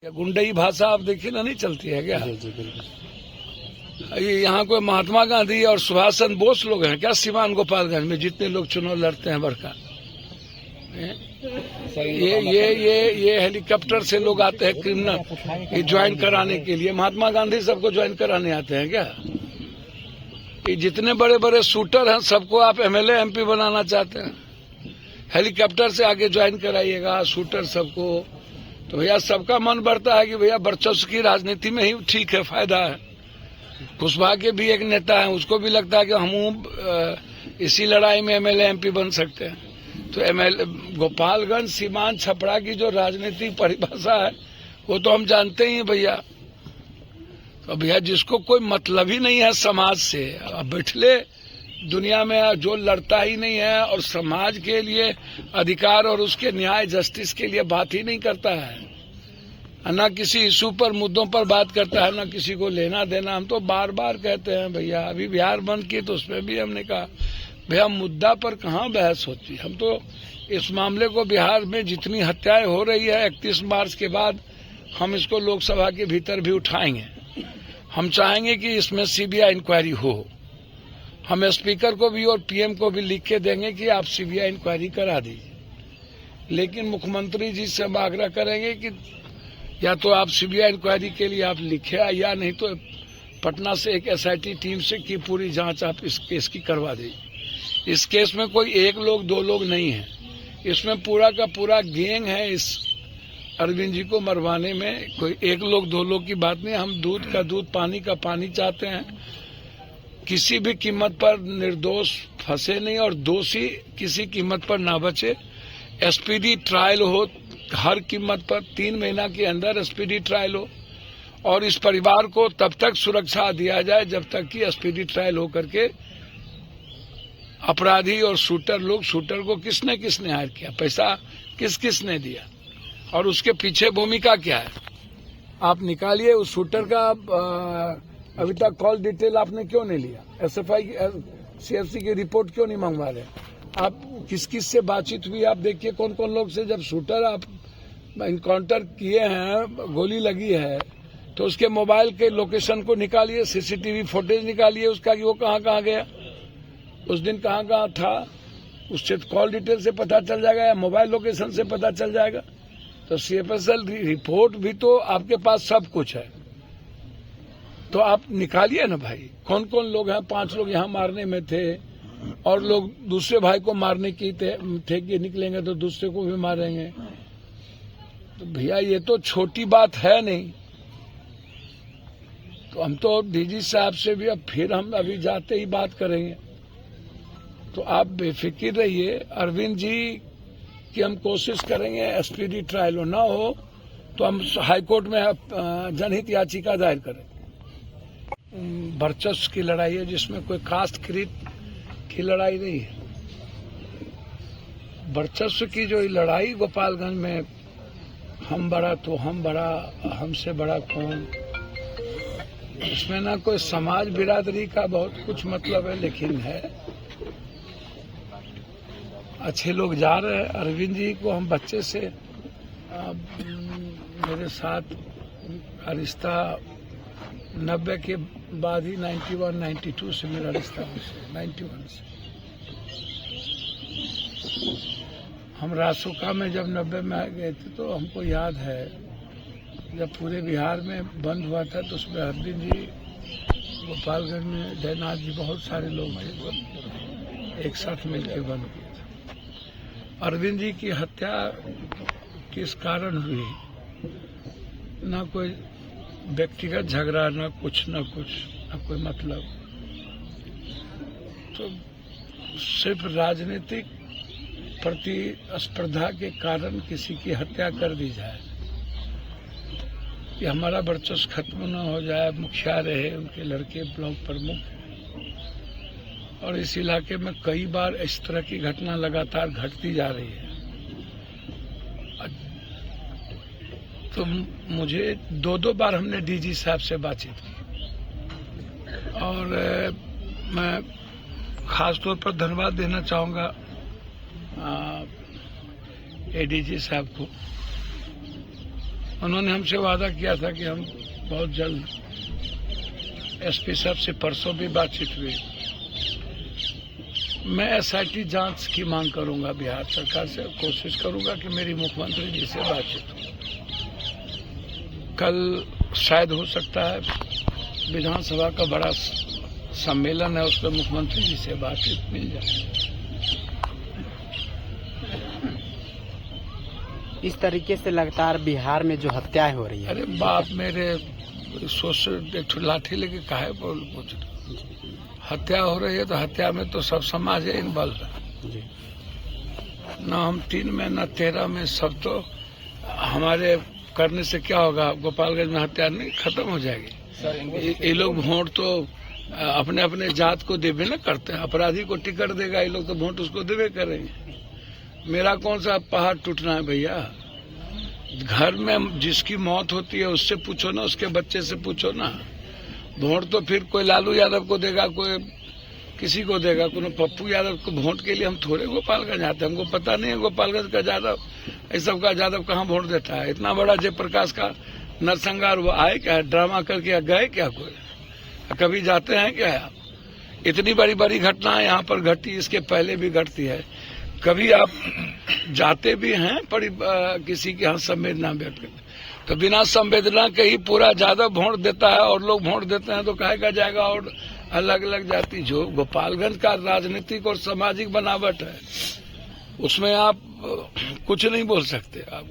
गुंडई भाषा आप देखिए ना, नहीं चलती है क्या? जी जी बिल्कुल। ये यहाँ कोई महात्मा गांधी और सुभाष चंद्र बोस लोग हैं क्या? सीवान गोपालगंज में जितने लोग चुनाव लड़ते हैं बड़का, ये हेलीकॉप्टर से लोग आते हैं क्रिमिनल ये ज्वाइन कराने के लिए। महात्मा गांधी सबको ज्वाइन कराने आते हैं क्या? ये जितने बड़े बड़े शूटर हैं सबको आप एमएलए एमपी बनाना चाहते हैं, हेलीकॉप्टर से आगे ज्वाइन कराइएगा शूटर सबको। तो भैया सबका मन बढ़ता है कि भैया वर्चस्व की राजनीति में ही ठीक है, फायदा है। कुशवाहा के भी एक नेता है, उसको भी लगता है कि हम इसी लड़ाई में एमएलए एमपी बन सकते हैं। तो एमएलए गोपालगंज सीमांत छपरा की जो राजनीतिक परिभाषा है वो तो हम जानते ही हैं भैया। तो भैया जिसको कोई मतलब ही नहीं है समाज से, अब बैठले दुनिया में जो लड़ता ही नहीं है और समाज के लिए अधिकार और उसके न्याय जस्टिस के लिए बात ही नहीं करता है, ना किसी इशू पर मुद्दों पर बात करता है, ना किसी को लेना देना। हम तो बार बार कहते हैं भैया, अभी बिहार बंद की तो उसमें भी हमने कहा भैया मुद्दा पर कहाँ बहस होती। हम तो इस मामले को बिहार में जितनी हत्याएं हो रही है 31 मार्च के बाद हम इसको लोकसभा के भीतर भी उठाएंगे। हम चाहेंगे कि इसमें सीबीआई इंक्वायरी हो। हम स्पीकर को भी और पीएम को भी लिख के देंगे कि आप सीबीआई इंक्वायरी करा दीजिए। लेकिन मुख्यमंत्री जी से हम आग्रह करेंगे कि या तो आप सीबीआई इंक्वायरी के लिए आप लिखे, या नहीं तो पटना से एक एसआईटी टीम से की पूरी जांच आप इस केस की करवा दीजिए। इस केस में कोई एक लोग दो लोग नहीं है, इसमें पूरा का पूरा गैंग है। इस अरविंद जी को मरवाने में कोई एक लोग दो लोग की बात नहीं। हम दूध का दूध पानी का पानी चाहते हैं, किसी भी कीमत पर निर्दोष फंसे नहीं और दोषी किसी कीमत पर ना बचे। एसपीडी ट्रायल हो हर कीमत पर, 3 महीना के अंदर एसपीडी ट्रायल हो और इस परिवार को तब तक सुरक्षा दिया जाए जब तक कि एसपीडी ट्रायल हो करके अपराधी और शूटर को किसने किसने हायर किया, पैसा किसने दिया और उसके पीछे भूमिका क्या है, आप निकालिए। उस शूटर का अभी तक कॉल डिटेल आपने क्यों नहीं लिया? एसएफआई सीएफसी की रिपोर्ट क्यों नहीं मंगवा रहे? आप किस किस से बातचीत हुई आप देखिए, कौन कौन लोग से। जब शूटर आप इनकाउंटर किए हैं, गोली लगी है, तो उसके मोबाइल के लोकेशन को निकालिए, सीसीटीवी फुटेज निकालिए उसका कि वो कहाँ कहाँ गया, उस दिन कहाँ कहाँ था, उससे कॉल डिटेल से पता चल जाएगा या मोबाइल लोकेशन से पता चल जाएगा। तो सीएफएसएल रिपोर्ट भी तो आपके पास सब कुछ है, तो आप निकालिए ना भाई। कौन कौन लोग हैं? 5 लोग यहाँ मारने में थे और लोग दूसरे भाई को मारने की थे कि निकलेंगे तो दूसरे को भी मारेंगे। तो भैया ये तो छोटी बात है नहीं। तो हम तो डीजी साहब से भी अब फिर हम अभी जाते ही बात करेंगे। तो आप बेफिक्र रहिए, अरविंद जी की हम कोशिश करेंगे एसपीडी ट्रायल हो, ना हो तो हम हाईकोर्ट में जनहित याचिका दायर करें। वर्चस्व की लड़ाई है जिसमें कोई कास्ट क्रीड की लड़ाई नहीं है। वर्चस्व की जो लड़ाई गोपालगंज में हम बड़ा तो हम बड़ा, हमसे बड़ा कौन, इसमें ना कोई समाज बिरादरी का बहुत कुछ मतलब है, लेकिन है अच्छे लोग जा रहे हैं। अरविंद जी को हम बच्चे से मेरे साथ रिश्ता 90 के बाद ही 91-92 से मेरा रिश्ता उनसे, 91 से। हम रासुका में जब 90 में आ गए थे तो हमको याद है जब पूरे बिहार में बंद हुआ था तो उसमें अरविंद जी गोपालगंज में, जयनाथ जी, बहुत सारे लोग थे, एक साथ मिलकर बंद किया था। अरविंद जी की हत्या किस कारण हुई, ना कोई व्यक्तिगत झगड़ा, ना कुछ ना कोई मतलब, तो सिर्फ राजनीतिक प्रतिस्पर्धा के कारण किसी की हत्या कर दी जाए कि हमारा वर्चस्व खत्म न हो जाए। मुखिया रहे, उनके लड़के ब्लॉक प्रमुख, और इस इलाके में कई बार इस तरह की घटना लगातार घटती जा रही है। तो मुझे 2 बार हमने डीजी साहब से बातचीत की और मैं खास तौर पर धन्यवाद देना चाहूँगा एडीजी साहब को उन्होंने हमसे वादा किया था कि हम बहुत जल्द, एसपी साहब से परसों भी बातचीत हुई, मैं एसआईटी जांच की मांग करूंगा बिहार सरकार से, कोशिश करूंगा कि मेरी मुख्यमंत्री जी से बातचीत हो। कल शायद हो सकता है विधानसभा का बड़ा सम्मेलन है, उसमें मुख्यमंत्री जी से बातचीत मिल जाए। इस तरीके से लगातार बिहार में जो हत्याएं हो रही है। अरे बाप मेरे, सोच लाठी लेके काहे बोल पूछ रहे? हत्या हो रही है तो हत्या में तो सब समाज है इन्वॉल्व है, न हम 3 में न 13 में, सब तो हमारे करने से क्या होगा? गोपालगंज में हत्या नहीं खत्म हो जाएगी। ये लोग वोट तो अपने अपने जात को देवे न करते हैं, अपराधी को टिकट देगा, ये लोग तो वोट उसको देवे करेंगे। मेरा कौन सा पहाड़ टूटना है भैया? घर में जिसकी मौत होती है उससे पूछो ना, उसके बच्चे से पूछो ना। वोट तो फिर कोई लालू यादव को देगा, कोई किसी को देगा, कोई पप्पू यादव को। वोट के लिए हम थोड़े गोपालगंज आते हैं, हमको पता नहीं है गोपालगंज का यादव, इस सब का यादव कहाँ वोट देता है। इतना बड़ा जयप्रकाश का नरसंहार, वो आए क्या ड्रामा करके गए क्या? कोई कभी जाते हैं क्या आप? इतनी बड़ी बड़ी घटनाएं यहाँ पर घटी, इसके पहले भी घटती है। कभी आप जाते भी हैं किसी के यहाँ संवेदना व्यक्त करते, तो बिना संवेदना के ही पूरा ज्यादा वोट देता है और लोग वोट देते हैं तो कहेगा जाएगा। और अलग अलग जाति, जो गोपालगंज का राजनीतिक और सामाजिक बनावट है, उसमें आप कुछ नहीं बोल सकते आप।